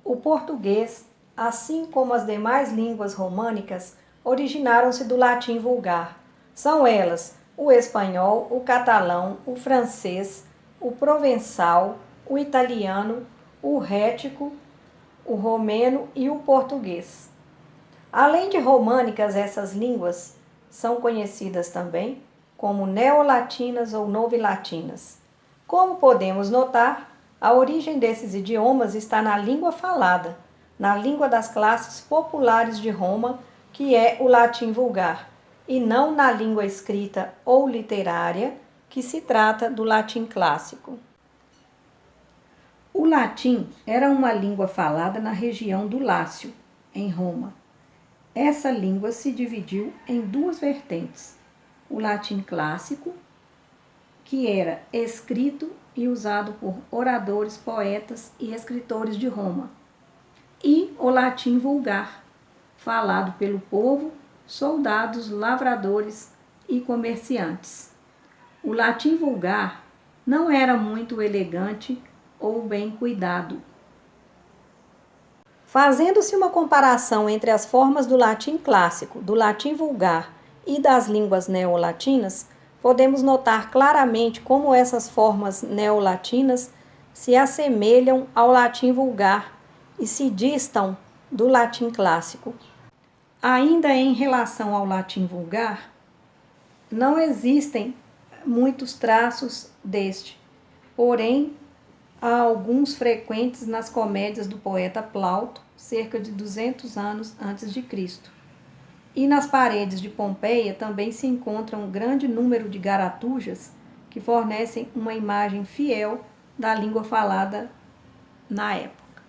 O português, assim como as demais línguas românicas, originaram-se do latim vulgar. São elas o espanhol, o catalão, o francês, o provençal, o italiano, o rético, o romeno e o português. Além de românicas, essas línguas são conhecidas também como neolatinas ou novilatinas. Como podemos notar, a origem desses idiomas está na língua falada, na língua das classes populares de Roma, que é o latim vulgar, e não na língua escrita ou literária, que se trata do latim clássico. O latim era uma língua falada na região do Lácio, em Roma. Essa língua se dividiu em duas vertentes: o latim clássico, que era escrito e usado por oradores, poetas e escritores de Roma, e o latim vulgar, falado pelo povo, soldados, lavradores e comerciantes. O latim vulgar não era muito elegante ou bem cuidado. Fazendo-se uma comparação entre as formas do latim clássico, do latim vulgar e das línguas neolatinas, podemos notar claramente como essas formas neolatinas se assemelham ao latim vulgar e se distam do latim clássico. Ainda em relação ao latim vulgar, não existem muitos traços deste, porém, há alguns frequentes nas comédias do poeta Plauto, cerca de 200 anos antes de Cristo. E nas paredes de Pompeia também se encontra um grande número de garatujas que fornecem uma imagem fiel da língua falada na época.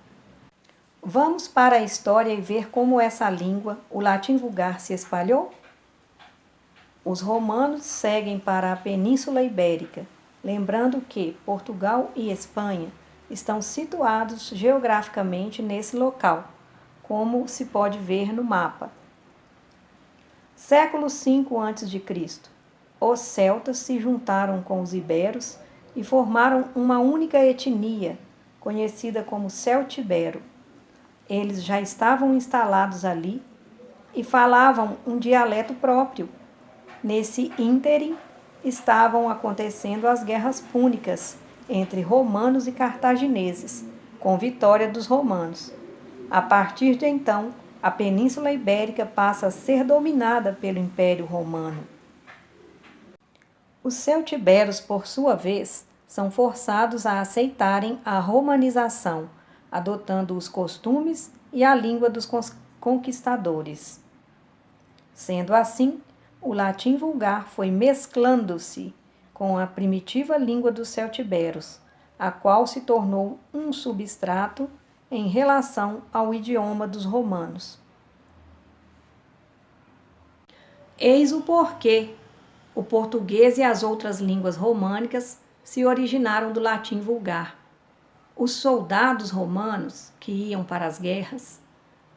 Vamos para a história e ver como essa língua, o latim vulgar, se espalhou? Os romanos seguem para a Península Ibérica, lembrando que Portugal e Espanha estão situados geograficamente nesse local, como se pode ver no mapa. Século V a.C., os celtas se juntaram com os iberos e formaram uma única etnia, conhecida como celtibero. Eles já estavam instalados ali e falavam um dialeto próprio. Nesse ínterim, estavam acontecendo as guerras púnicas entre romanos e cartagineses, com vitória dos romanos. A partir de então, a Península Ibérica passa a ser dominada pelo Império Romano. Os celtiberos, por sua vez, são forçados a aceitarem a romanização, adotando os costumes e a língua dos conquistadores. Sendo assim, o latim vulgar foi mesclando-se com a primitiva língua dos celtiberos, a qual se tornou um substrato em relação ao idioma dos romanos. Eis o porquê o português e as outras línguas românicas se originaram do latim vulgar. Os soldados romanos que iam para as guerras,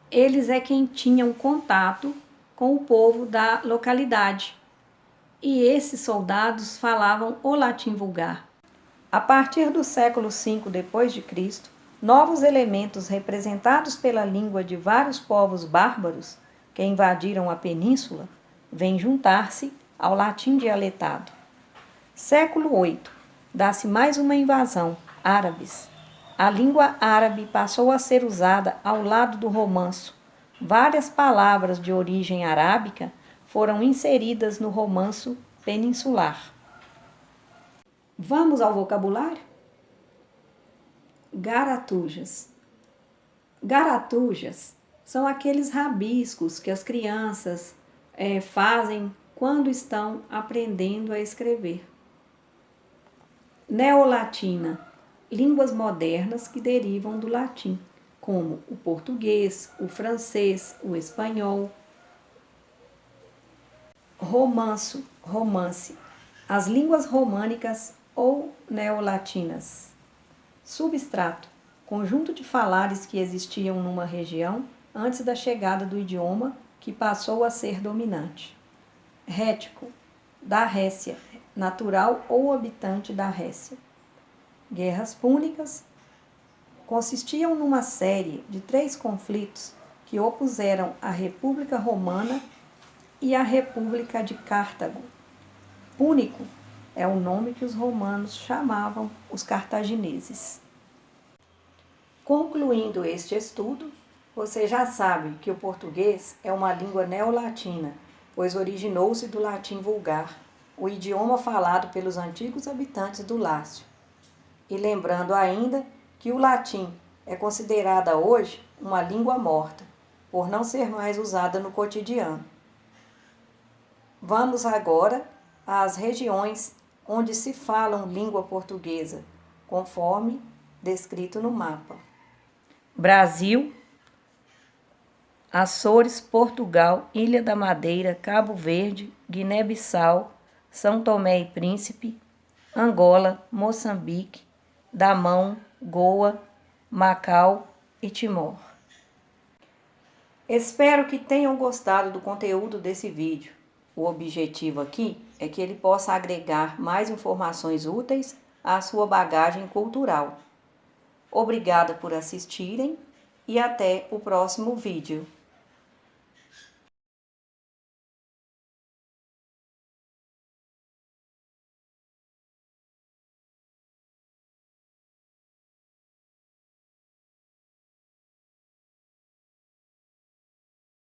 eles é quem tinham contato com o povo da localidade, e esses soldados falavam o latim vulgar. A partir do século V d.C., novos elementos representados pela língua de vários povos bárbaros que invadiram a península vêm juntar-se ao latim dialetado. Século VIII, dá-se mais uma invasão, árabes. A língua árabe passou a ser usada ao lado do romanço. Várias palavras de origem arábica foram inseridas no romanço peninsular. Vamos ao vocabulário? Garatujas. Garatujas são aqueles rabiscos que as crianças fazem quando estão aprendendo a escrever. Neolatina, línguas modernas que derivam do latim, como o português, o francês, o espanhol. Romanço, romance, as línguas românicas ou neolatinas. Substrato, conjunto de falares que existiam numa região antes da chegada do idioma que passou a ser dominante. Rético, da Récia, natural ou habitante da Récia. Guerras púnicas, consistiam numa série de 3 conflitos que opuseram a República Romana e a República de Cartago. Púnico é o nome que os romanos chamavam os cartagineses. Concluindo este estudo, você já sabe que o português é uma língua neolatina, pois originou-se do latim vulgar, o idioma falado pelos antigos habitantes do Lácio. E lembrando ainda que o latim é considerada hoje uma língua morta, por não ser mais usada no cotidiano. Vamos agora às regiões onde se falam língua portuguesa, conforme descrito no mapa. Brasil, Açores, Portugal, Ilha da Madeira, Cabo Verde, Guiné-Bissau, São Tomé e Príncipe, Angola, Moçambique, Damão, Goa, Macau e Timor. Espero que tenham gostado do conteúdo desse vídeo. O objetivo aqui é que ele possa agregar mais informações úteis à sua bagagem cultural. Obrigada por assistirem e até o próximo vídeo.